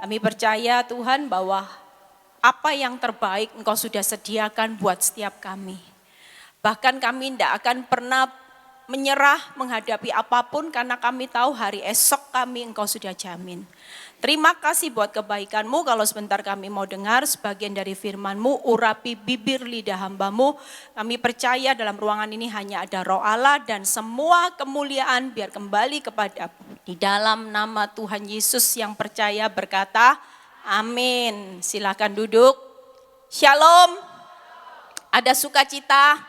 Kami percaya Tuhan bahwa apa yang terbaik Engkau sudah sediakan buat setiap kami. Bahkan kami tidak akan pernah menyerah menghadapi apapun karena kami tahu hari esok kami Engkau sudah jamin. Terima kasih buat kebaikan-Mu. Kalau sebentar kami mau dengar sebagian dari firman-Mu, urapi bibir lidah hamba-Mu. Kami percaya dalam ruangan ini hanya ada Roh Allah dan semua kemuliaan biar kembali kepada di dalam nama Tuhan Yesus yang percaya berkata, amin. Silakan duduk. Shalom. Ada sukacita.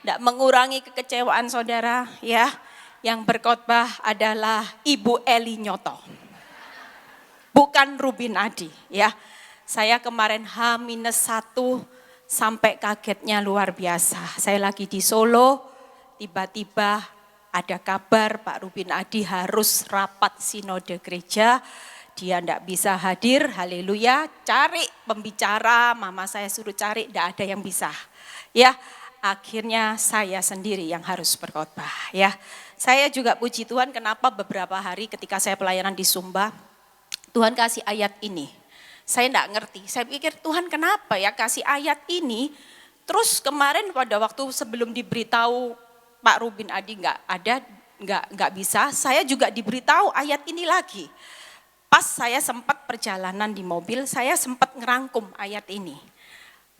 Tidak mengurangi kekecewaan saudara ya. Yang berkhotbah adalah Ibu Eli Nyoto. Bukan Rubin Adi ya. Saya kemarin H-1 sampai kagetnya luar biasa. Saya lagi di Solo, tiba-tiba ada kabar Pak Rubin Adi harus rapat sinode gereja. Dia tidak bisa hadir, haleluya. Cari pembicara, mama saya suruh cari, tidak ada yang bisa. Ya. Akhirnya saya sendiri yang harus berkhotbah ya. Saya juga puji Tuhan kenapa beberapa hari ketika saya pelayanan di Sumba, Tuhan kasih ayat ini. Saya enggak ngerti, saya pikir Tuhan kenapa ya kasih ayat ini. Terus kemarin pada waktu sebelum diberitahu Pak Rubin Adi enggak ada, enggak bisa, saya juga diberitahu ayat ini lagi. Pas saya sempat perjalanan di mobil, saya sempat ngerangkum ayat ini.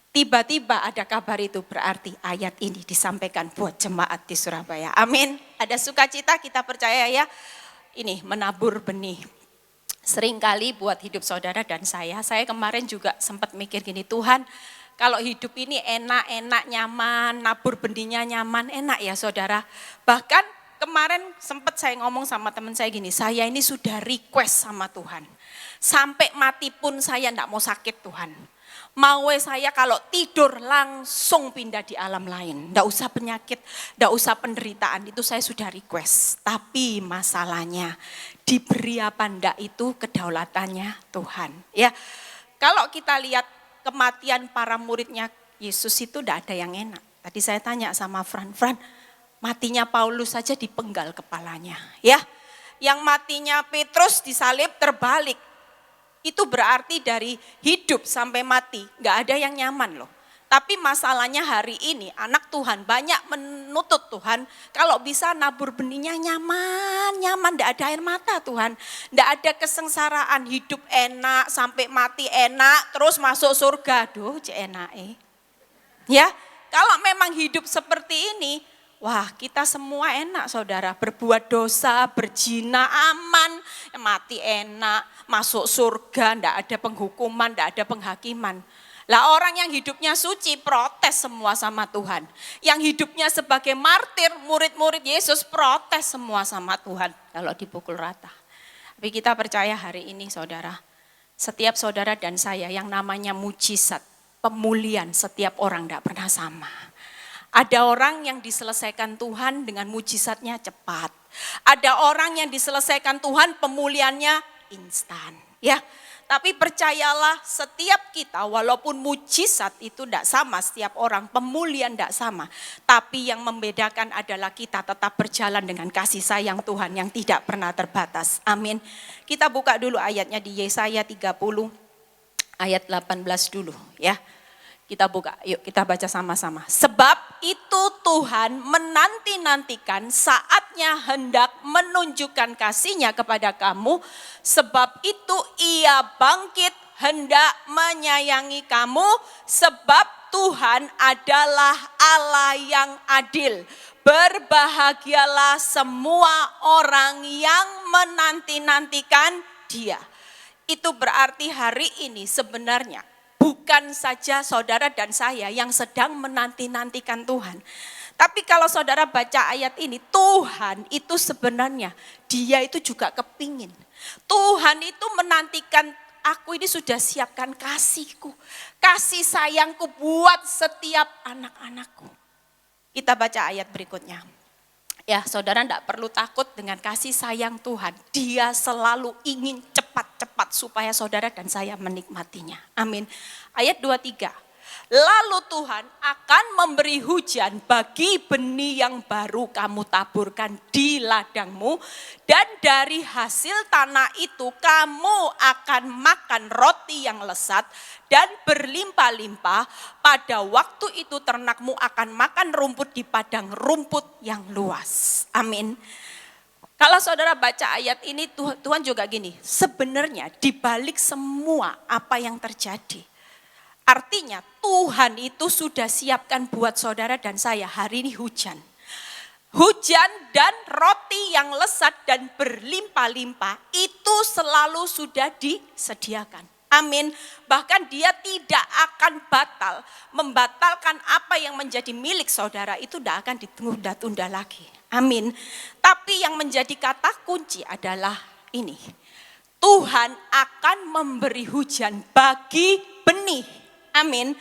Tiba-tiba ada kabar itu berarti ayat ini disampaikan buat jemaat di Surabaya. Amin. Ada sukacita kita percaya ya. Ini menabur benih. Seringkali buat hidup saudara dan saya kemarin juga sempat mikir gini, Tuhan kalau hidup ini enak-enak nyaman, nabur benihnya nyaman, enak ya saudara. Bahkan kemarin sempat saya ngomong sama teman saya gini, saya ini sudah request sama Tuhan. Sampai mati pun saya enggak mau sakit Tuhan. Mau saya kalau tidur langsung pindah di alam lain. Enggak usah penyakit, enggak usah penderitaan, itu saya sudah request. Tapi masalahnya diberi apa enggak itu kedaulatannya Tuhan. Ya, kalau kita lihat kematian para muridnya Yesus itu enggak ada yang enak. Tadi saya tanya sama Fran, matinya Paulus saja dipenggal kepalanya. Ya, yang matinya Petrus disalib terbalik. Itu berarti dari hidup sampai mati, gak ada yang nyaman loh. Tapi masalahnya hari ini anak Tuhan banyak menuntut Tuhan, kalau bisa nabur benihnya nyaman, gak ada air mata Tuhan. Gak ada kesengsaraan, hidup enak, sampai mati enak, terus masuk surga. Duh, enak ya, kalau memang hidup seperti ini, wah kita semua enak saudara, berbuat dosa, berzina aman, mati enak, masuk surga, enggak ada penghukuman, enggak ada penghakiman. Lah orang yang hidupnya suci protes semua sama Tuhan. Yang hidupnya sebagai martir, murid-murid Yesus protes semua sama Tuhan kalau dipukul rata. Tapi kita percaya hari ini saudara, setiap saudara dan saya yang namanya mujizat, pemulihan setiap orang enggak pernah sama. Ada orang yang diselesaikan Tuhan dengan mujizatnya cepat. Ada orang yang diselesaikan Tuhan pemulihannya instan. Ya, tapi percayalah setiap kita walaupun mujizat itu tidak sama setiap orang, pemulihan tidak sama. Tapi yang membedakan adalah kita tetap berjalan dengan kasih sayang Tuhan yang tidak pernah terbatas. Amin. Kita buka dulu ayatnya di Yesaya 30 ayat 18 dulu ya. Kita buka, yuk kita baca sama-sama. Sebab itu Tuhan menanti-nantikan saatnya hendak menunjukkan kasih-Nya kepada kamu. Sebab itu Ia bangkit hendak menyayangi kamu. Sebab Tuhan adalah Allah yang adil. Berbahagialah semua orang yang menanti-nantikan Dia. Itu berarti hari ini sebenarnya bukan saja saudara dan saya yang sedang menanti-nantikan Tuhan. Tapi kalau saudara baca ayat ini, Tuhan itu sebenarnya Dia itu juga kepingin. Tuhan itu menantikan, aku ini sudah siapkan kasih-Ku, kasih sayang-Ku buat setiap anak-anakku. Kita baca ayat berikutnya. Ya saudara tidak perlu takut dengan kasih sayang Tuhan. Dia selalu ingin cepat-cepat supaya saudara dan saya menikmatinya. Amin. Ayat 23. Lalu Tuhan akan memberi hujan bagi benih yang baru kamu taburkan di ladangmu. Dan dari hasil tanah itu kamu akan makan roti yang lesat dan berlimpah-limpah. Pada waktu itu ternakmu akan makan rumput di padang rumput yang luas. Amin. Kalau saudara baca ayat ini, Tuhan juga gini, sebenarnya dibalik semua apa yang terjadi, artinya Tuhan itu sudah siapkan buat saudara dan saya hari ini hujan. Hujan dan roti yang lesat dan berlimpah-limpah itu selalu sudah disediakan. Amin. Bahkan dia tidak akan membatalkan apa yang menjadi milik saudara itu tidak akan ditunda-tunda lagi. Amin. Tapi yang menjadi kata kunci adalah ini. Tuhan akan memberi hujan bagi benih. Amin.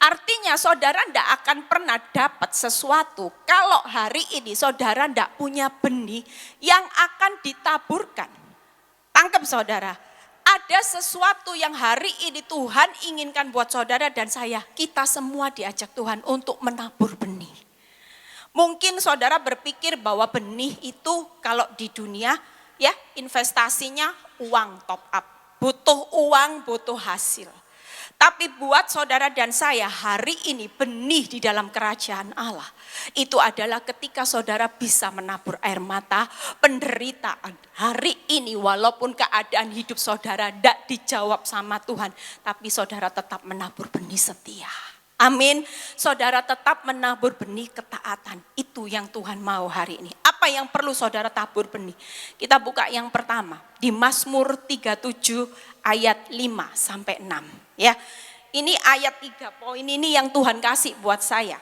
Artinya saudara tidak akan pernah dapat sesuatu kalau hari ini saudara tidak punya benih yang akan ditaburkan. Tangkap saudara. Ada sesuatu yang hari ini Tuhan inginkan buat saudara dan saya. Kita semua diajak Tuhan untuk menabur benih. Mungkin saudara berpikir bahwa benih itu kalau di dunia ya investasinya uang top up. Butuh uang, butuh hasil. Tapi buat saudara dan saya hari ini benih di dalam kerajaan Allah. Itu adalah ketika saudara bisa menabur air mata, penderitaan. Hari ini walaupun keadaan hidup saudara tidak dijawab sama Tuhan. Tapi saudara tetap menabur benih setia. Amin. Saudara tetap menabur benih ketaatan. Itu yang Tuhan mau hari ini. Apa yang perlu saudara tabur benih? Kita buka yang pertama. Di Mazmur 37 ayat 5 sampai 6. Ya, ini ayat 3 poin ini yang Tuhan kasih buat saya.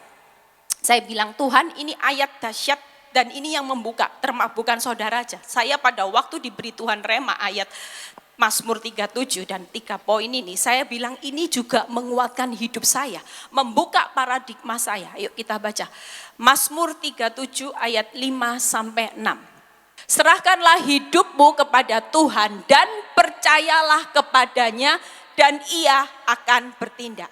Saya bilang Tuhan ini ayat dahsyat dan ini yang membuka, bukan saudara aja. Saya pada waktu diberi Tuhan rema ayat Mazmur 37 dan 3 poin ini, saya bilang ini juga menguatkan hidup saya, membuka paradigma saya. Yuk kita baca. Mazmur 37 ayat 5 sampai 6. Serahkanlah hidupmu kepada Tuhan dan percayalah kepadanya dan ia akan bertindak.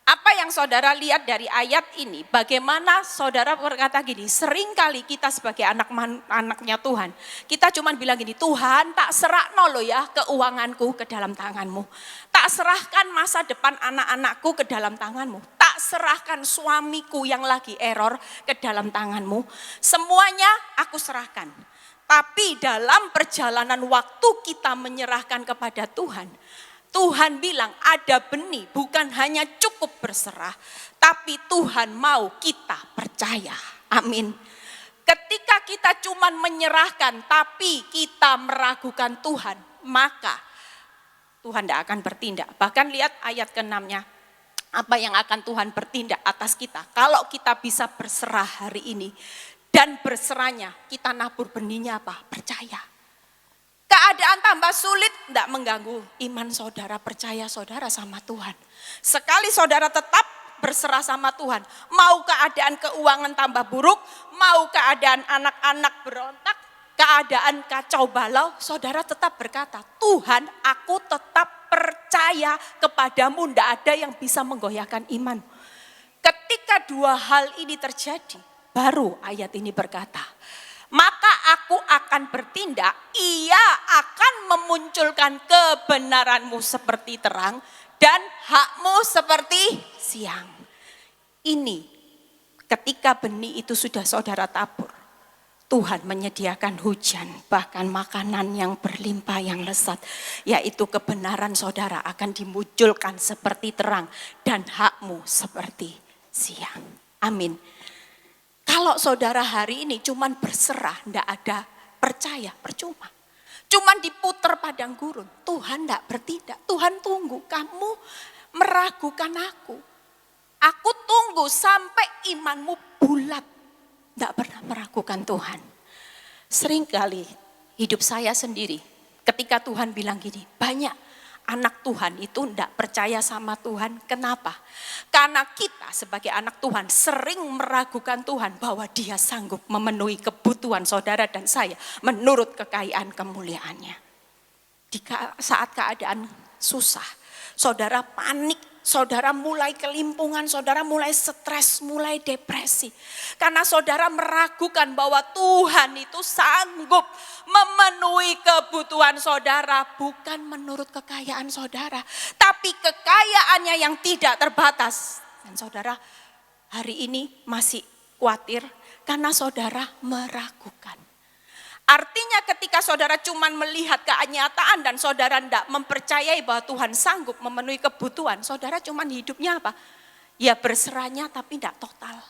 Apa yang saudara lihat dari ayat ini? Bagaimana saudara berkata gini, seringkali kita sebagai anaknya Tuhan, kita cuma bilang gini, Tuhan tak serahno lo ya keuanganku ke dalam tanganmu. Tak serahkan masa depan anak-anakku ke dalam tanganmu. Tak serahkan suamiku yang lagi error ke dalam tanganmu. Semuanya aku serahkan. Tapi dalam perjalanan waktu kita menyerahkan kepada Tuhan, Tuhan bilang ada benih bukan hanya cukup berserah, tapi Tuhan mau kita percaya. Amin. Ketika kita cuma menyerahkan tapi kita meragukan Tuhan, maka Tuhan tidak akan bertindak. Bahkan lihat ayat ke-6-nya. Apa yang akan Tuhan bertindak atas kita. Kalau kita bisa berserah hari ini dan berserahnya kita nabur benihnya apa? Percaya. Keadaan tambah sulit tidak mengganggu iman saudara, percaya saudara sama Tuhan. Sekali saudara tetap berserah sama Tuhan, mau keadaan keuangan tambah buruk, mau keadaan anak-anak berontak, keadaan kacau balau, saudara tetap berkata, Tuhan aku tetap percaya kepadamu, tidak ada yang bisa menggoyahkan iman. Ketika dua hal ini terjadi, baru ayat ini berkata, maka aku akan bertindak, ia akan memunculkan kebenaranmu seperti terang dan hakmu seperti siang. Ini ketika benih itu sudah saudara tabur, Tuhan menyediakan hujan, bahkan makanan yang berlimpah yang lesat, yaitu kebenaran saudara akan dimunculkan seperti terang dan hakmu seperti siang. Amin. Kalau saudara hari ini cuman berserah, tidak ada percaya, percuma. Cuman diputer padang gurun, Tuhan tidak bertindak. Tuhan tunggu, kamu meragukan aku. Aku tunggu sampai imanmu bulat. Tidak pernah meragukan Tuhan. Seringkali hidup saya sendiri, ketika Tuhan bilang gini, banyak anak Tuhan itu tidak percaya sama Tuhan. Kenapa? Karena kita sebagai anak Tuhan sering meragukan Tuhan bahwa dia sanggup memenuhi kebutuhan saudara dan saya menurut kekayaan kemuliaannya. Saat keadaan susah, saudara panik Saudara mulai kelimpungan, saudara mulai stres, mulai depresi. Karena saudara meragukan bahwa Tuhan itu sanggup memenuhi kebutuhan saudara. Bukan menurut kekayaan saudara, tapi kekayaannya yang tidak terbatas. Dan saudara hari ini masih khawatir karena saudara meragukan. Artinya ketika saudara cuma melihat kenyataan dan saudara tidak mempercayai bahwa Tuhan sanggup memenuhi kebutuhan, saudara cuma hidupnya apa? Ya berserahnya tapi tidak total.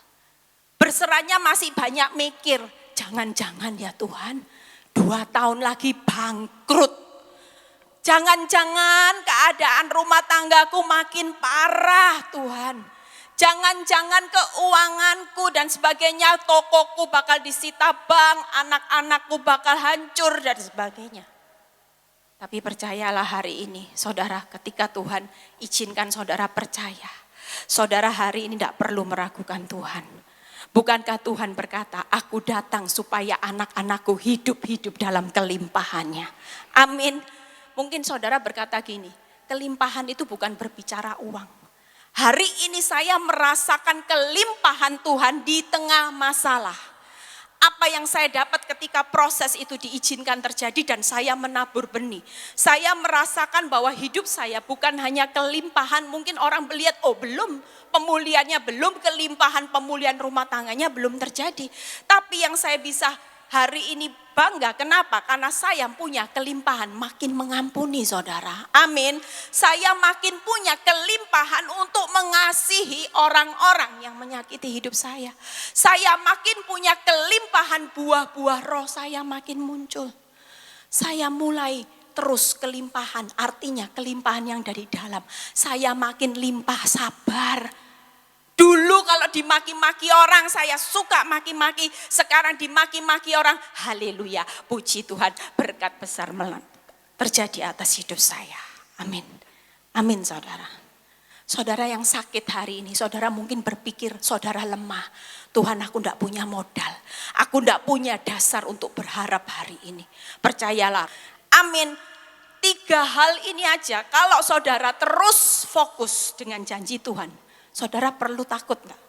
Berserahnya masih banyak mikir, jangan-jangan ya Tuhan 2 tahun lagi bangkrut. Jangan-jangan keadaan rumah tanggaku makin parah Tuhan. Jangan-jangan keuanganku dan sebagainya, tokoku bakal disita bank, anak-anakku bakal hancur dan sebagainya. Tapi percayalah hari ini, saudara, ketika Tuhan izinkan saudara percaya, saudara hari ini tidak perlu meragukan Tuhan. Bukankah Tuhan berkata, aku datang supaya anak-anakku hidup-hidup dalam kelimpahannya. Amin. Mungkin saudara berkata gini, kelimpahan itu bukan berbicara uang. Hari ini saya merasakan kelimpahan Tuhan di tengah masalah. Apa yang saya dapat ketika proses itu diizinkan terjadi dan saya menabur benih. Saya merasakan bahwa hidup saya bukan hanya kelimpahan. Mungkin orang melihat, oh belum pemulihannya, belum kelimpahan pemulihan rumah tangganya belum terjadi. Tapi yang saya bisa hari ini bangga, kenapa? Karena saya punya kelimpahan makin mengampuni saudara. Amin. Saya makin punya kelimpahan untuk mengasihi orang-orang yang menyakiti hidup saya. Saya makin punya kelimpahan buah-buah roh saya makin muncul. Saya mulai terus kelimpahan, artinya kelimpahan yang dari dalam. Saya makin limpah sabar. Dulu kalau dimaki-maki orang saya suka maki-maki, sekarang dimaki-maki orang, haleluya, puji Tuhan, berkat besar terjadi atas hidup saya. Amin. Amin saudara. Saudara yang sakit hari ini, saudara mungkin berpikir saudara lemah. Tuhan aku tidak punya modal, aku tidak punya dasar untuk berharap hari ini. Percayalah, amin. 3 hal ini aja kalau saudara terus fokus dengan janji Tuhan. Saudara perlu takut enggak?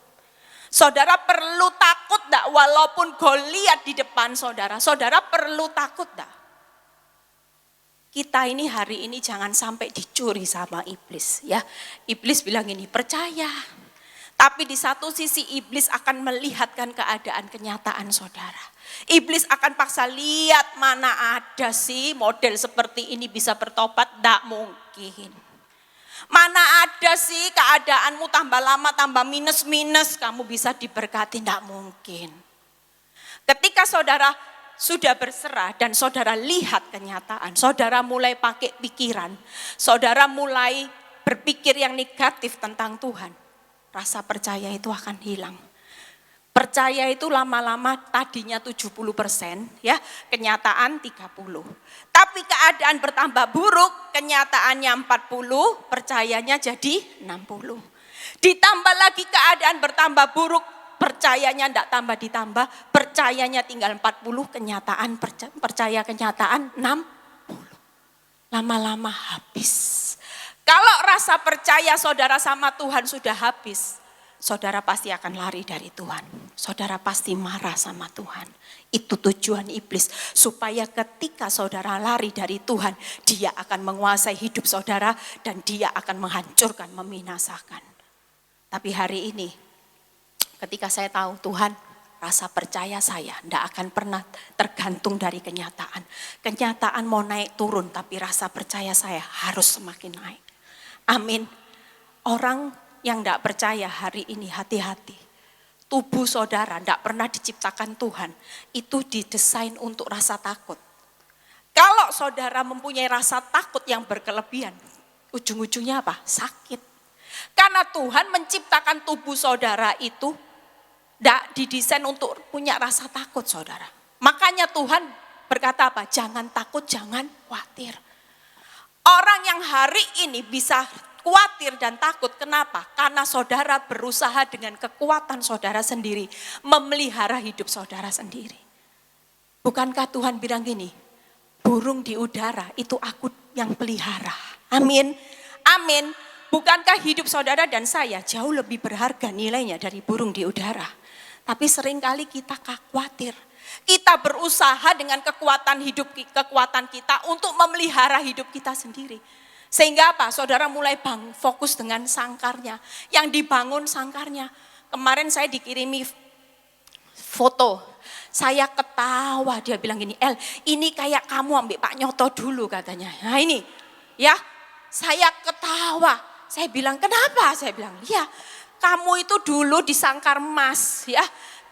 Saudara perlu takut enggak walaupun Goliat di depan saudara? Saudara perlu takut enggak? Kita ini hari ini jangan sampai dicuri sama iblis ya. Iblis bilang ini, percaya. Tapi di satu sisi iblis akan melihatkan keadaan kenyataan saudara. Iblis akan paksa lihat mana ada sih model seperti ini bisa bertobat, enggak mungkin. Mana ada sih keadaanmu tambah lama tambah minus-minus kamu bisa diberkati, tidak mungkin. Ketika saudara sudah berserah dan saudara lihat kenyataan, saudara mulai pakai pikiran, saudara mulai berpikir yang negatif tentang Tuhan, rasa percaya itu akan hilang. Percaya itu lama-lama tadinya 70% ya, kenyataan 30%. Tapi keadaan bertambah buruk, kenyataannya 40%, percayanya jadi 60%. Ditambah lagi keadaan bertambah buruk, percayanya enggak tambah ditambah, percayanya tinggal 40%, kenyataan percaya kenyataan 60%. Lama-lama habis. Kalau rasa percaya saudara sama Tuhan sudah habis, saudara pasti akan lari dari Tuhan. Saudara pasti marah sama Tuhan. Itu tujuan iblis. Supaya ketika saudara lari dari Tuhan, dia akan menguasai hidup saudara dan dia akan menghancurkan, membinasakan. Tapi hari ini, ketika saya tahu Tuhan, rasa percaya saya tidak akan pernah tergantung dari kenyataan. Kenyataan mau naik turun, tapi rasa percaya saya harus semakin naik. Amin. Orang yang tidak percaya hari ini hati-hati. Tubuh saudara tidak pernah diciptakan Tuhan. Itu didesain untuk rasa takut. Kalau saudara mempunyai rasa takut yang berkelebihan, ujung-ujungnya apa? Sakit. Karena Tuhan menciptakan tubuh saudara itu tidak didesain untuk punya rasa takut saudara. Makanya Tuhan berkata apa? Jangan takut, jangan khawatir. Orang yang hari ini bisa khawatir dan takut, kenapa? Karena saudara berusaha dengan kekuatan saudara sendiri, memelihara hidup saudara sendiri. Bukankah Tuhan bilang gini, burung di udara itu aku yang pelihara. Amin, amin. bukankah hidup saudara dan saya jauh lebih berharga nilainya dari burung di udara? Tapi seringkali kita khawatir. Kita berusaha dengan kekuatan kita untuk memelihara hidup kita sendiri. Sehingga apa? Saudara mulai fokus dengan sangkarnya. Yang dibangun sangkarnya. Kemarin saya dikirimi foto. Saya ketawa, dia bilang gini, El, ini kayak kamu ambil Pak Nyoto dulu katanya. Nah ini, ya, saya ketawa. Saya bilang, kenapa? Saya bilang, ya, kamu itu dulu di sangkar emas, ya.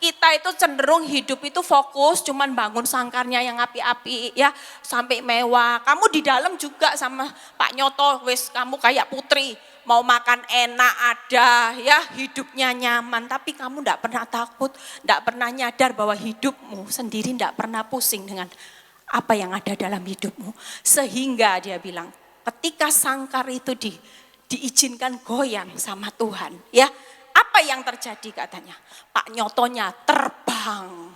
Kita itu cenderung hidup itu fokus, cuman bangun sangkarnya yang api-api, ya, sampai mewah. Kamu di dalam juga sama Pak Nyoto, wes kamu kayak putri. Mau makan enak ada, ya hidupnya nyaman. Tapi kamu tidak pernah takut, tidak pernah nyadar bahwa hidupmu sendiri tidak pernah pusing dengan apa yang ada dalam hidupmu. Sehingga dia bilang, ketika sangkar itu diizinkan goyang sama Tuhan, ya apa yang terjadi katanya? Pak Nyotonya terbang.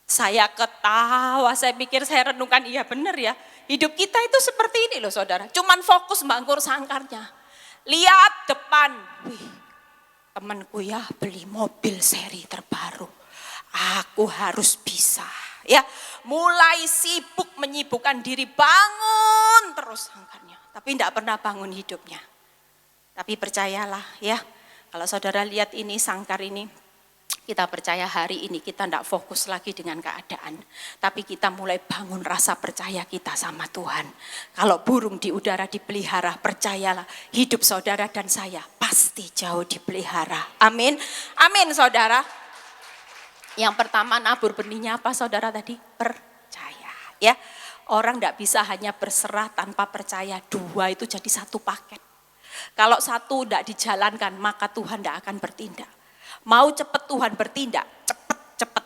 Saya ketawa, saya pikir, saya renungkan, iya benar ya. Hidup kita itu seperti ini loh saudara. Cuman fokus bangun sangkarnya. Lihat depan. Wih, temanku ya beli mobil seri terbaru. Aku harus bisa. Ya, mulai sibuk menyibukkan diri, bangun terus sangkarnya. Tapi tidak pernah bangun hidupnya. Tapi percayalah ya, kalau saudara lihat ini sangkar ini, kita percaya hari ini kita tidak fokus lagi dengan keadaan. Tapi kita mulai bangun rasa percaya kita sama Tuhan. Kalau burung di udara dipelihara, percayalah hidup saudara dan saya pasti jauh dipelihara. Amin. Amin saudara. Yang pertama nabur benihnya apa saudara tadi? Percaya. Ya, orang tidak bisa hanya berserah tanpa percaya. Dua itu jadi satu paket. Kalau satu tidak dijalankan maka Tuhan tidak akan bertindak. Mau cepat Tuhan bertindak, cepat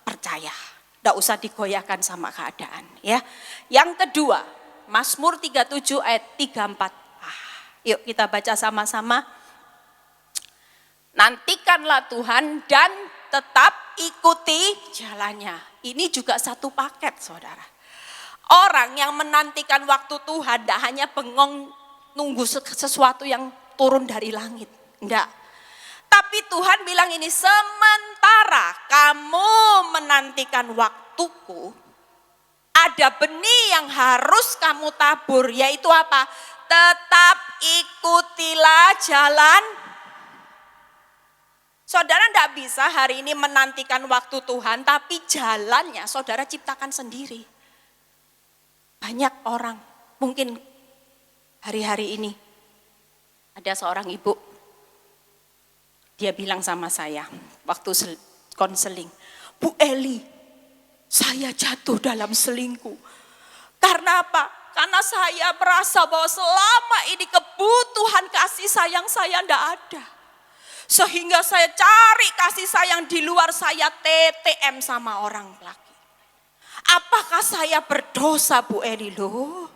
percaya. Tidak usah digoyahkan sama keadaan. Ya. Yang kedua, Mazmur 37 ayat 34. Yuk kita baca sama-sama. Nantikanlah Tuhan dan tetap ikuti jalannya. Ini juga satu paket saudara. Orang yang menantikan waktu Tuhan tidak hanya bengong nunggu sesuatu yang turun dari langit. Enggak. Tapi Tuhan bilang ini, sementara kamu menantikan waktuku, ada benih yang harus kamu tabur, yaitu apa? Tetap ikutilah jalan. Saudara tidak bisa hari ini menantikan waktu Tuhan, tapi jalannya saudara ciptakan sendiri. Banyak orang, mungkin hari-hari ini ada seorang ibu, dia bilang sama saya waktu konseling, Bu Eli, saya jatuh dalam selingkuh. Karena apa? Karena saya merasa bahwa selama ini kebutuhan kasih sayang saya tidak ada. Sehingga saya cari kasih sayang di luar, saya TTM sama orang laki. Apakah saya berdosa Bu Eli? Loh,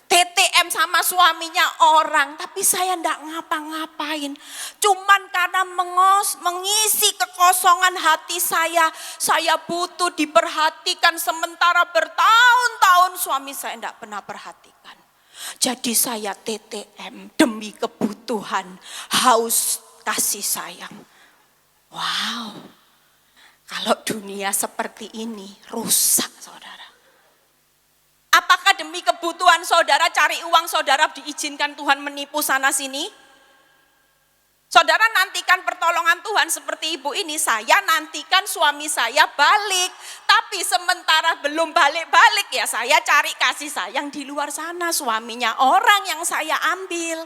TTM sama suaminya orang, tapi saya enggak ngapa-ngapain. Cuman karena mengisi kekosongan hati saya butuh diperhatikan, sementara bertahun-tahun suami saya enggak pernah perhatikan. Jadi saya TTM demi kebutuhan, haus kasih sayang. Wow, kalau dunia seperti ini rusak saudara. Apakah demi kebutuhan saudara, cari uang saudara diizinkan Tuhan menipu sana sini? Saudara nantikan pertolongan Tuhan seperti ibu ini, saya nantikan suami saya balik. Tapi sementara belum balik-balik ya saya cari kasih sayang di luar sana, suaminya orang yang saya ambil.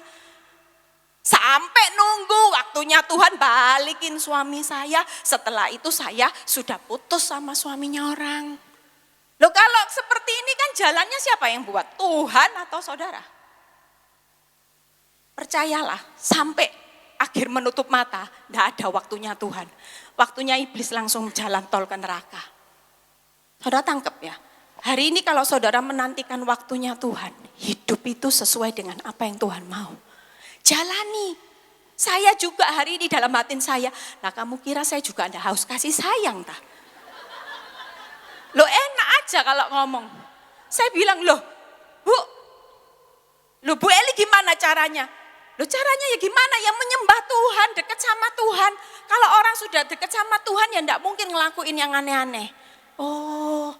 Sampai nunggu waktunya Tuhan balikin suami saya, setelah itu saya sudah putus sama suaminya orang. Loh kalau seperti ini kan jalannya siapa yang buat? Tuhan atau saudara? Percayalah, sampai akhir menutup mata, tidak ada waktunya Tuhan. Waktunya iblis langsung jalan tol ke neraka. Saudara tangkap ya, hari ini kalau saudara menantikan waktunya Tuhan, hidup itu sesuai dengan apa yang Tuhan mau. Jalani. Saya juga hari ini dalam batin saya, nah kamu kira saya juga ada haus kasih sayang tak? Loh enak aja kalau ngomong. Saya bilang loh, Bu, Loh Bu Eli gimana caranya? Loh caranya ya gimana? Ya menyembah Tuhan, dekat sama Tuhan. Kalau orang sudah dekat sama Tuhan ya enggak mungkin ngelakuin yang aneh-aneh. Oh,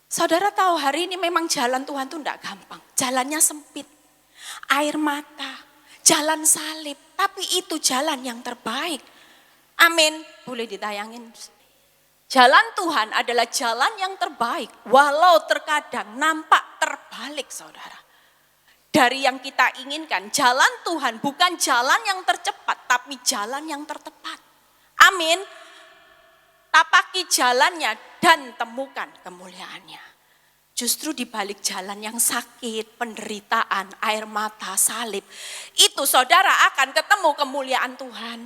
saudara tahu hari ini memang jalan Tuhan tuh enggak gampang. Jalannya sempit, air mata, jalan salib. Tapi itu jalan yang terbaik. Amin. Boleh ditayangin. Jalan Tuhan adalah jalan yang terbaik. Walau terkadang nampak terbalik saudara. Dari yang kita inginkan, jalan Tuhan bukan jalan yang tercepat, tapi jalan yang tertepat. Amin. Tapaki jalannya dan temukan kemuliaannya. Justru di balik jalan yang sakit, penderitaan, air mata, salib, itu saudara akan ketemu kemuliaan Tuhan.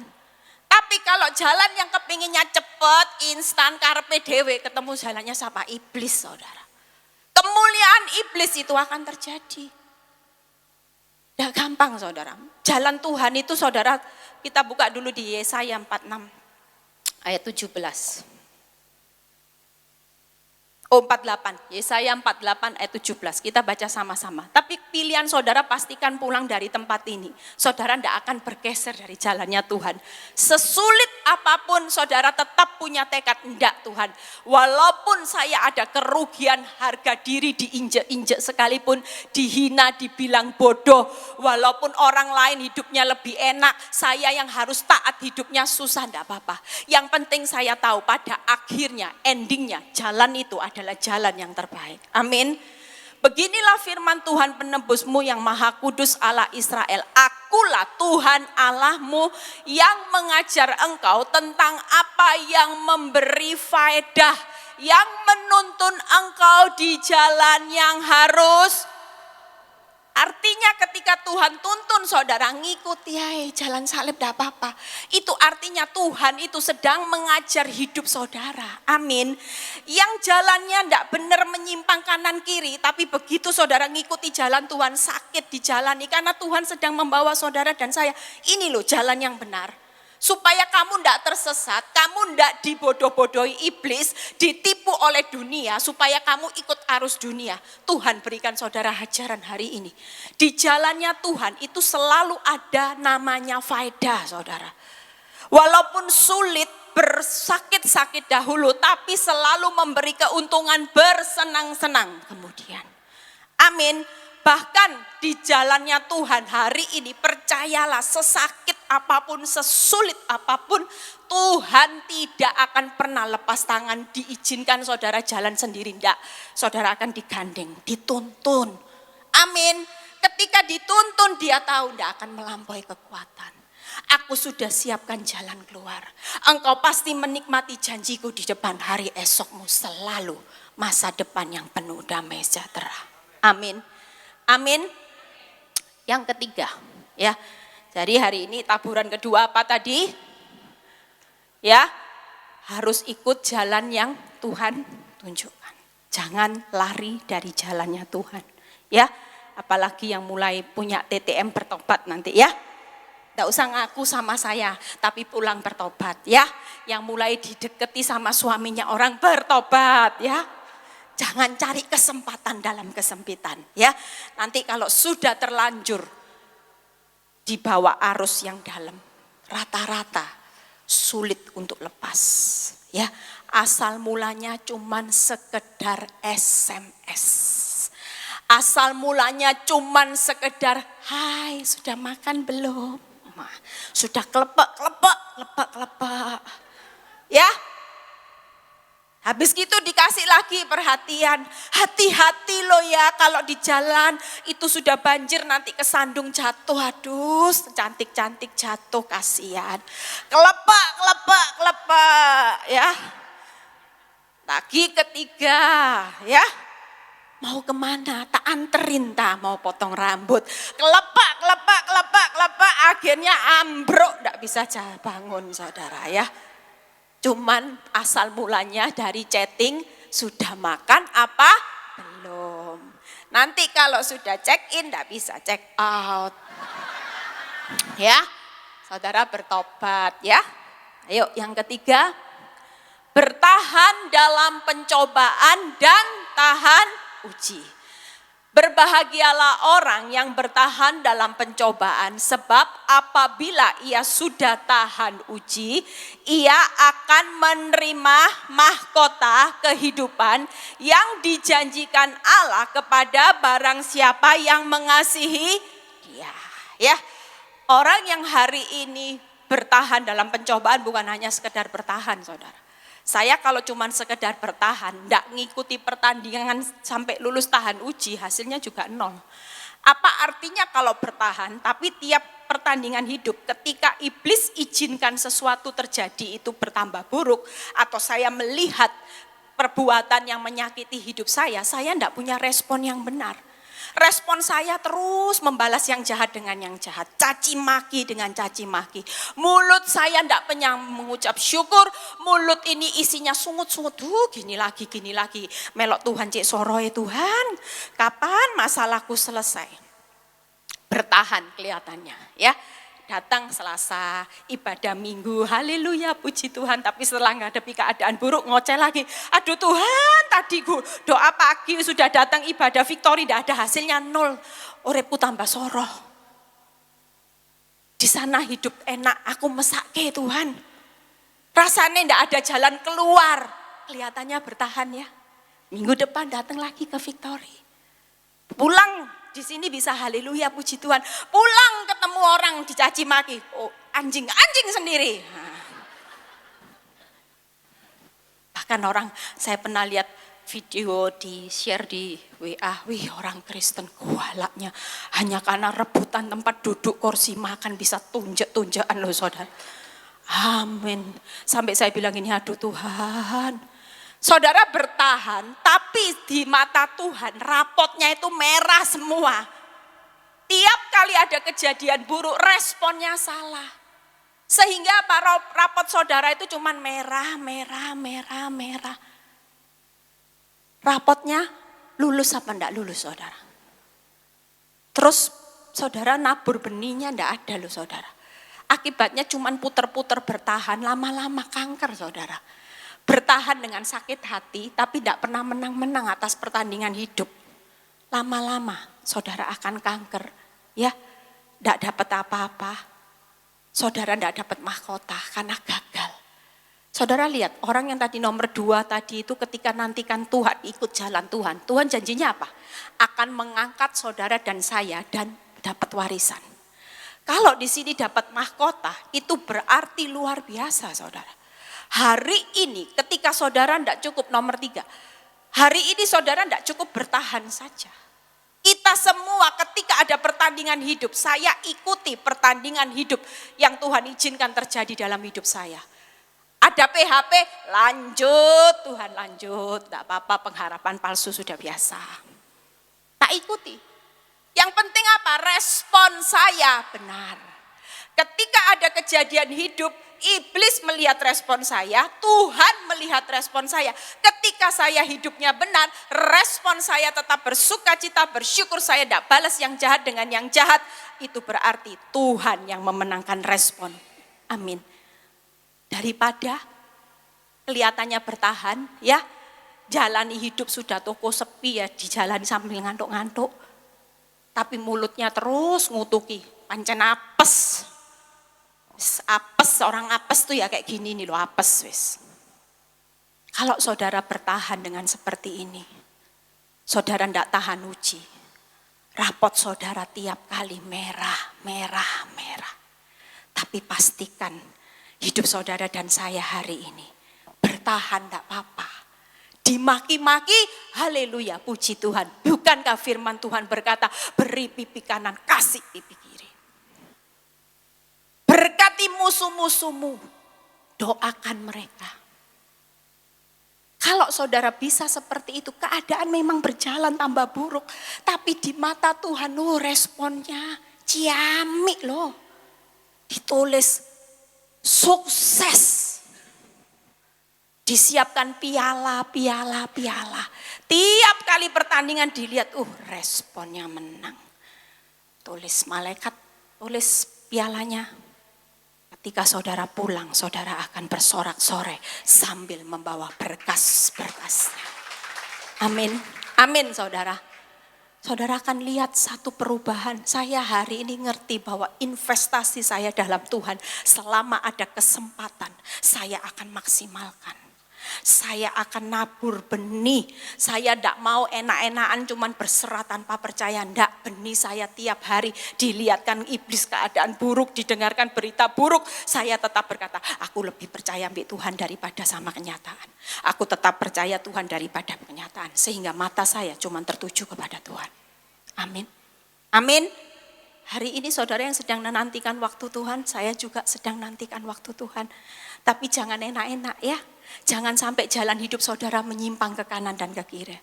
Tapi kalau jalan yang kepinginnya cepat, instan, karepe dewe, ketemu jalannya sama iblis saudara. Kemuliaan iblis itu akan terjadi. Tidak gampang saudara. Jalan Tuhan itu saudara, kita buka dulu di Yesaya 46 ayat 17. 48, Yesaya 48 ayat 17, kita baca sama-sama. Tapi pilihan saudara pastikan pulang dari tempat ini. Saudara tidak akan bergeser dari jalannya Tuhan. Sesulit apapun saudara tetap punya tekad, enggak Tuhan. Walaupun saya ada kerugian harga diri diinjek-injek sekalipun, dihina, dibilang bodoh. Walaupun orang lain hidupnya lebih enak, saya yang harus taat hidupnya susah, enggak apa-apa. Yang penting saya tahu pada akhirnya, endingnya, jalan itu adalah jalan yang terbaik. Amin. Beginilah firman Tuhan penebusmu yang maha kudus Allah Israel. Akulah Tuhan Allahmu yang mengajar engkau tentang apa yang memberi faedah, yang menuntun engkau di jalan yang harus. Artinya ketika Tuhan tuntun saudara ngikuti jalan salib tidak apa-apa. Itu artinya Tuhan itu sedang mengajar hidup saudara. Amin. Yang jalannya tidak benar menyimpang kanan kiri. Tapi begitu saudara ngikuti jalan Tuhan sakit dijalani. Karena Tuhan sedang membawa saudara dan saya. Ini loh jalan yang benar. Supaya kamu tidak tersesat, kamu tidak dibodoh-bodohi iblis, ditipu oleh dunia, supaya kamu ikut arus dunia. Tuhan berikan saudara ajaran hari ini. Di jalannya Tuhan itu selalu ada namanya faedah saudara. Walaupun sulit, bersakit-sakit dahulu, tapi selalu memberi keuntungan bersenang-senang kemudian. Amin. Bahkan di jalannya Tuhan hari ini percayalah sesakit apapun, sesulit apapun, Tuhan tidak akan pernah lepas tangan. Diizinkan saudara jalan sendiri, enggak. Saudara akan digandeng, dituntun. Amin. Ketika dituntun dia tahu enggak akan melampaui kekuatan. Aku sudah siapkan jalan keluar. Engkau pasti menikmati janjiku di depan hari esokmu selalu masa depan yang penuh damai sejahtera. Amin. Amin. Yang ketiga, ya. Jadi hari ini taburan kedua apa tadi? Ya, harus ikut jalan yang Tuhan tunjukkan. Jangan lari dari jalannya Tuhan. Ya, apalagi yang mulai punya TTM bertobat nanti ya. Tidak usah ngaku sama saya, tapi pulang bertobat ya. Yang mulai dideketi sama suaminya orang bertobat ya. Jangan cari kesempatan dalam kesempitan ya. Nanti kalau sudah terlanjur di bawah arus yang dalam, rata-rata sulit untuk lepas ya. Asal mulanya cuman sekedar SMS. Asal mulanya cuman sekedar hai sudah makan belum? Sudah kelepek ya. Habis gitu dikasih lagi perhatian. Hati-hati loh ya kalau di jalan itu sudah banjir nanti kesandung jatuh. Aduh cantik-cantik jatuh kasihan. Kelepak ya. Lagi ketiga ya. Mau kemana? Tak anterin tak mau potong rambut. Kelepak akhirnya ambruk. Tidak bisa bangun saudara ya. Cuman asal mulanya dari chatting, sudah makan apa? Belum. Nanti kalau sudah check in, tidak bisa check out. Ya, saudara bertobat ya. Ayo yang ketiga, bertahan dalam pencobaan dan tahan uji. Berbahagialah orang yang bertahan dalam pencobaan, sebab apabila ia sudah tahan uji, ia akan menerima mahkota kehidupan yang dijanjikan Allah kepada barang siapa yang mengasihi Dia. Ya, orang yang hari ini bertahan dalam pencobaan bukan hanya sekedar bertahan, saudara. Saya kalau cuma sekedar bertahan, enggak ngikuti pertandingan sampai lulus tahan uji, hasilnya juga nol. Apa artinya kalau bertahan, tapi tiap pertandingan hidup ketika iblis izinkan sesuatu terjadi itu bertambah buruk, atau saya melihat perbuatan yang menyakiti hidup saya enggak punya respon yang benar. Respon saya terus membalas yang jahat dengan yang jahat. Caci maki dengan caci maki. Mulut saya tidak pernah mengucap syukur. Mulut ini isinya sungut-sungut. Gini lagi. Melok Tuhan cek soroe Tuhan. Kapan masalahku selesai? Bertahan kelihatannya ya. Datang Selasa, ibadah Minggu, haleluya puji Tuhan. Tapi setelah menghadapi keadaan buruk ngoceh lagi. Aduh Tuhan, tadi doa pagi sudah datang ibadah victory, tidak ada hasilnya, nol. Uripku tambah soroh. Di sana hidup enak, aku mesake Tuhan. Rasanya tidak ada jalan keluar. Kelihatannya bertahan ya. Minggu depan datang lagi ke victory. Pulang. Di sini bisa haleluya puji Tuhan. Pulang ketemu orang dicaci maki. Oh, anjing sendiri. Bahkan orang, saya pernah lihat video di share di WA. Wih, orang Kristen kualaknya. Hanya karena rebutan tempat duduk kursi makan bisa tunjuk-tunjukan loh saudara. Amin. Sampai saya bilang ini, aduh Tuhan. Saudara bertahan, tapi di mata Tuhan rapotnya itu merah semua. Tiap kali ada kejadian buruk, responnya salah. Sehingga rapot saudara itu cuma merah. Rapotnya lulus apa enggak lulus saudara. Terus saudara nabur benihnya enggak ada loh saudara. Akibatnya cuma puter-puter bertahan, lama-lama kanker saudara. Bertahan dengan sakit hati, tapi tidak pernah menang-menang atas pertandingan hidup. Lama-lama saudara akan kanker, ya, tidak dapat apa-apa. Saudara tidak dapat mahkota karena gagal. Saudara lihat orang yang tadi nomor 2 tadi itu ketika nantikan Tuhan, ikut jalan Tuhan. Tuhan janjinya apa? Akan mengangkat saudara dan saya dan dapat warisan. Kalau di sini dapat mahkota, itu berarti luar biasa saudara. Hari ini ketika saudara tidak cukup nomor 3. Hari ini saudara tidak cukup bertahan saja. Kita semua ketika ada pertandingan hidup, saya ikuti pertandingan hidup yang Tuhan izinkan terjadi dalam hidup saya. Ada PHP, lanjut Tuhan lanjut. Tidak apa-apa, pengharapan palsu sudah biasa. Tak ikuti. Yang penting apa? Respon saya benar. Ketika ada kejadian hidup, iblis melihat respon saya, Tuhan melihat respon saya. Ketika saya hidupnya benar, respon saya tetap bersuka cita, bersyukur, saya tidak balas yang jahat dengan yang jahat. Itu berarti Tuhan yang memenangkan respon. Amin. Daripada kelihatannya bertahan, ya, jalani hidup sudah toko sepi ya, dijalani sambil ngantuk-ngantuk. Tapi mulutnya terus ngutuki, pancen apes. Apes, orang apes tuh ya kayak gini nih loh, apes wis. Kalau saudara bertahan dengan seperti ini, saudara ndak tahan uji. Rapot saudara tiap kali merah. Tapi pastikan hidup saudara dan saya hari ini bertahan ndak apa-apa. Dimaki-maki, haleluya, puji Tuhan. Bukankah firman Tuhan berkata, beri pipi kanan, kasih pipi kiri. Berkati musuh-musuhmu, doakan mereka. Kalau saudara bisa seperti itu, keadaan memang berjalan tambah buruk. Tapi di mata Tuhan, responnya ciamik loh. Ditulis sukses. Disiapkan piala. Tiap kali pertandingan dilihat, responnya menang. Tulis malaikat, tulis pialanya. Ketika saudara pulang, saudara akan bersorak-sorai sambil membawa berkas-berkasnya. Amin, amin saudara. Saudara akan lihat satu perubahan. Saya hari ini ngerti bahwa investasi saya dalam Tuhan, selama ada kesempatan, saya akan maksimalkan. Saya akan nabur benih. Saya tidak mau enak-enakan cuman berserah tanpa percaya. Tidak, benih saya tiap hari dilihatkan iblis keadaan buruk, didengarkan berita buruk. Saya tetap berkata, aku lebih percaya ambil Tuhan daripada sama kenyataan. Aku tetap percaya Tuhan daripada kenyataan. Sehingga mata saya cuman tertuju kepada Tuhan. Amin. Amin. Hari ini saudara yang sedang menantikan waktu Tuhan, saya juga sedang nantikan waktu Tuhan. Tapi jangan enak-enak ya. Jangan sampai jalan hidup saudara menyimpang ke kanan dan ke kiri.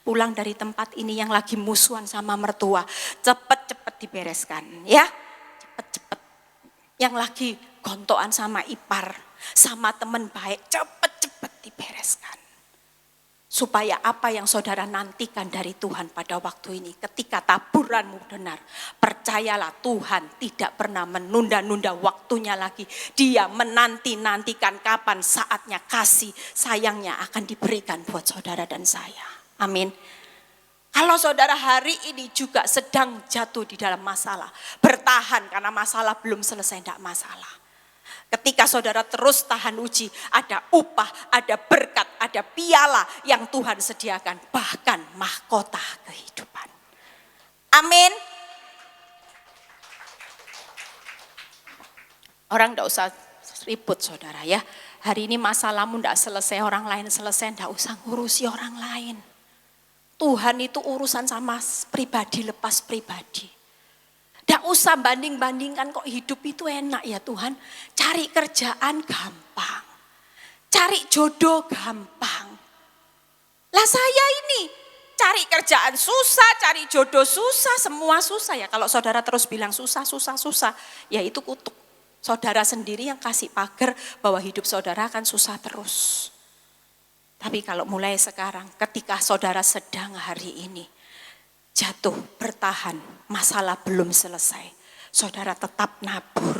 Pulang dari tempat ini yang lagi musuhan sama mertua, cepet-cepet dibereskan ya. Cepet-cepet. Yang lagi gontokan sama ipar, sama teman baik, cepet-cepet dibereskan. Supaya apa yang saudara nantikan dari Tuhan pada waktu ini, ketika taburanmu benar, percayalah Tuhan tidak pernah menunda-nunda waktunya lagi. Dia menanti-nantikan kapan saatnya kasih sayangnya akan diberikan buat saudara dan saya. Amin. Kalau saudara hari ini juga sedang jatuh di dalam masalah, bertahan karena masalah belum selesai, tidak masalah. Ketika saudara terus tahan uji, ada upah, ada berkat, ada piala yang Tuhan sediakan. Bahkan mahkota kehidupan. Amin. Orang tidak usah ribut saudara ya. Hari ini masalahmu tidak selesai, orang lain selesai, tidak usah ngurusi orang lain. Tuhan itu urusan sama pribadi lepas pribadi. Tidak usah banding-bandingkan kok hidup itu enak ya Tuhan. Cari kerjaan gampang. Cari jodoh gampang. Lah saya ini cari kerjaan susah, cari jodoh susah, semua susah ya. Kalau saudara terus bilang susah, ya itu kutuk. Saudara sendiri yang kasih pagar bahwa hidup saudara akan susah terus. Tapi kalau mulai sekarang, ketika saudara sedang hari ini jatuh, bertahan, masalah belum selesai, saudara tetap nabur.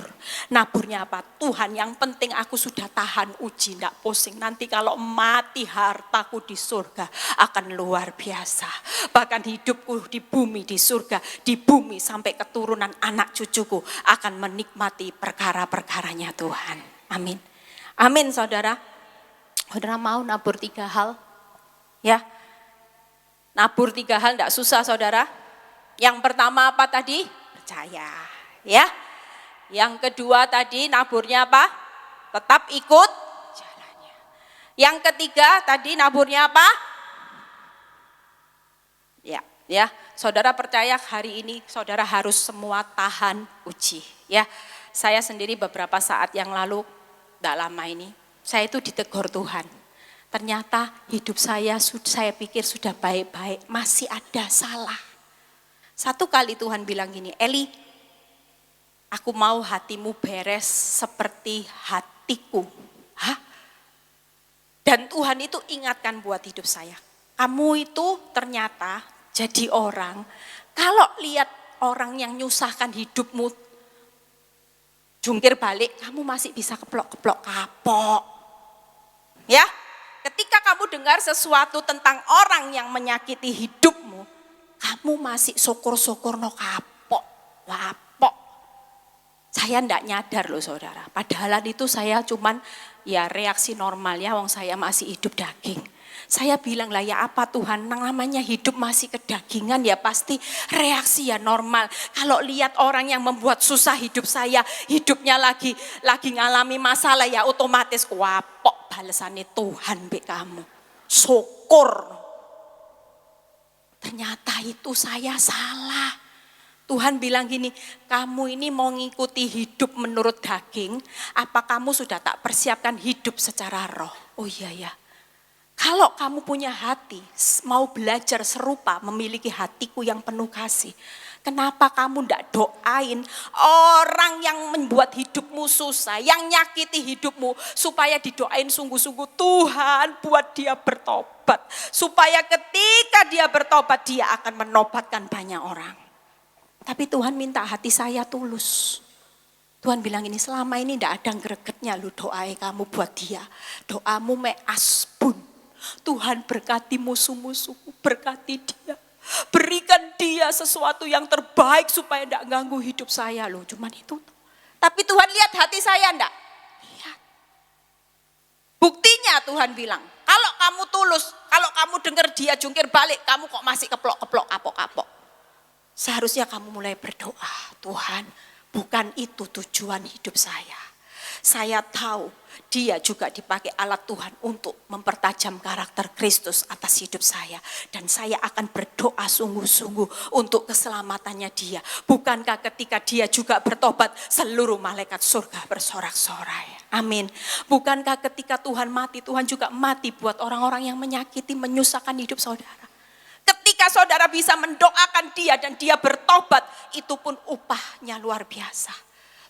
Naburnya apa? Tuhan, yang penting aku sudah tahan uji, tidak pusing. Nanti kalau mati hartaku di surga akan luar biasa. Bahkan hidupku di bumi, di surga, di bumi sampai keturunan anak cucuku akan menikmati perkara-perkaranya Tuhan. Amin. Amin saudara. Saudara mau nabur 3 hal? Ya. Nabur 3 hal tidak susah saudara. Yang pertama apa tadi? Percaya. Ya. Yang kedua tadi naburnya apa? Tetap ikut jalannya. Yang ketiga tadi naburnya apa? Ya, saudara percaya hari ini saudara harus semua tahan uji. Ya, saya sendiri beberapa saat yang lalu, tidak lama ini, saya itu ditegur Tuhan. Ternyata hidup saya pikir sudah baik-baik, masih ada salah. Satu kali Tuhan bilang gini, Eli, aku mau hatimu beres seperti hatiku. Hah? Dan Tuhan itu ingatkan buat hidup saya. Kamu itu ternyata jadi orang, kalau lihat orang yang nyusahkan hidupmu, jungkir balik, kamu masih bisa keplok-keplok kapok. Ya? Ketika kamu dengar sesuatu tentang orang yang menyakiti hidupmu, kamu masih syukur-syukur no kapok, lapok. Saya enggak nyadar loh saudara, padahal itu saya cuman ya reaksi normal ya, wong saya masih hidup daging. Saya bilang lah ya apa Tuhan, namanya hidup masih kedagingan ya pasti reaksi ya normal. Kalau lihat orang yang membuat susah hidup saya, hidupnya lagi ngalami masalah ya otomatis kapok. Balasannya Tuhan be kamu, syukur. Ternyata itu saya salah. Tuhan bilang gini, kamu ini mau ngikuti hidup menurut daging, apa kamu sudah tak persiapkan hidup secara roh? Oh iya ya. Kalau kamu punya hati, mau belajar serupa, memiliki hatiku yang penuh kasih. Kenapa kamu tidak doain orang yang membuat hidupmu susah, yang nyakiti hidupmu, supaya didoain sungguh-sungguh, Tuhan buat dia bertobat. Supaya ketika dia bertobat, dia akan menobatkan banyak orang. Tapi Tuhan minta hati saya tulus. Tuhan bilang ini, selama ini tidak ada gregetnya lu doain kamu buat dia. Doamu me asbun. Tuhan berkati musuh-musuhku, berkati dia. Berikan dia sesuatu yang terbaik supaya tidak ganggu hidup saya loh. Cuman itu. Tapi Tuhan lihat hati saya enggak? Lihat. Buktinya Tuhan bilang, kalau kamu tulus, kalau kamu dengar dia jungkir balik, kamu kok masih keplok-keplok, kapok-kapok. Seharusnya kamu mulai berdoa, Tuhan, bukan itu tujuan hidup saya. Saya tahu dia juga dipakai alat Tuhan untuk mempertajam karakter Kristus atas hidup saya. Dan saya akan berdoa sungguh-sungguh untuk keselamatannya dia. Bukankah ketika dia juga bertobat, seluruh malaikat surga bersorak-sorai. Amin. Bukankah ketika Tuhan mati, Tuhan juga mati buat orang-orang yang menyakiti, menyusahkan hidup saudara. Ketika saudara bisa mendoakan dia dan dia bertobat, itu pun upahnya luar biasa.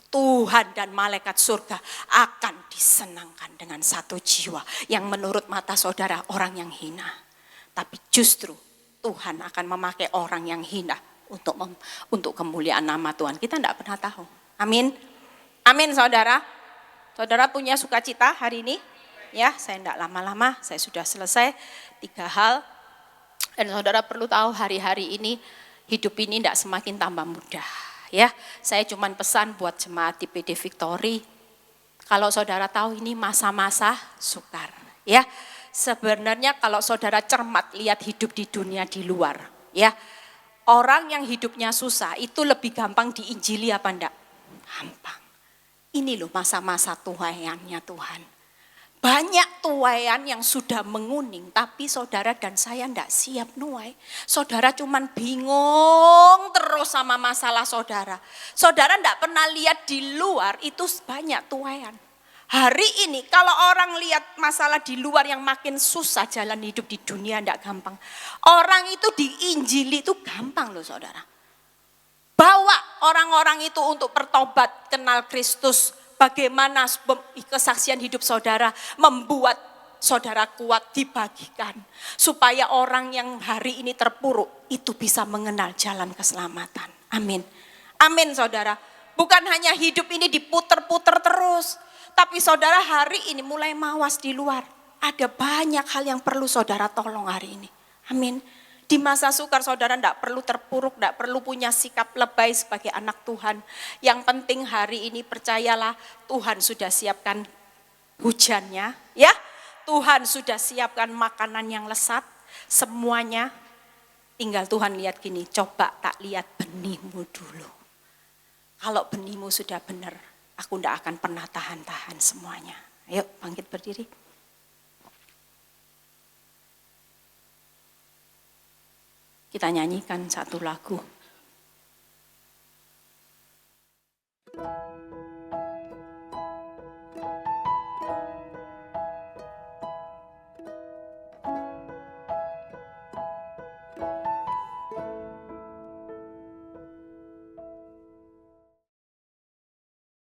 Tuhan dan malaikat surga akan disenangkan dengan satu jiwa yang menurut mata saudara orang yang hina. Tapi justru Tuhan akan memakai orang yang hina untuk kemuliaan nama Tuhan. Kita tidak pernah tahu. Amin. Amin saudara. Saudara punya sukacita hari ini? Ya, saya tidak lama-lama, saya sudah selesai 3 hal. Dan saudara perlu tahu hari-hari ini hidup ini tidak semakin tambah mudah. Ya, saya cuma pesan buat jemaat di PD Victory. Kalau saudara tahu ini masa-masa sukar, ya. Sebenarnya kalau saudara cermat lihat hidup di dunia di luar, ya. Orang yang hidupnya susah itu lebih gampang diinjili apa enggak? Gampang. Ini loh masa-masa tuaiannya Tuhan. Banyak tuaian yang sudah menguning, tapi saudara dan saya enggak siap nuai. Saudara cuman bingung terus sama masalah saudara. Saudara enggak pernah lihat di luar itu banyak tuaian. Hari ini kalau orang lihat masalah di luar yang makin susah jalan hidup di dunia enggak gampang. Orang itu diinjili itu gampang loh saudara. Bawa orang-orang itu untuk bertobat, kenal Kristus. Bagaimana kesaksian hidup saudara membuat saudara kuat dibagikan. Supaya orang yang hari ini terpuruk itu bisa mengenal jalan keselamatan. Amin. Amin saudara. Bukan hanya hidup ini diputer-puter terus. Tapi saudara hari ini mulai mawas di luar. Ada banyak hal yang perlu saudara tolong hari ini. Amin. Di masa sukar saudara tidak perlu terpuruk, tidak perlu punya sikap lebay sebagai anak Tuhan. Yang penting hari ini percayalah Tuhan sudah siapkan hujannya. Ya, Tuhan sudah siapkan makanan yang lesat. Semuanya tinggal Tuhan lihat gini, coba tak lihat benihmu dulu. Kalau benihmu sudah benar, aku tidak akan pernah tahan-tahan semuanya. Ayo bangkit berdiri. Kita nyanyikan satu lagu.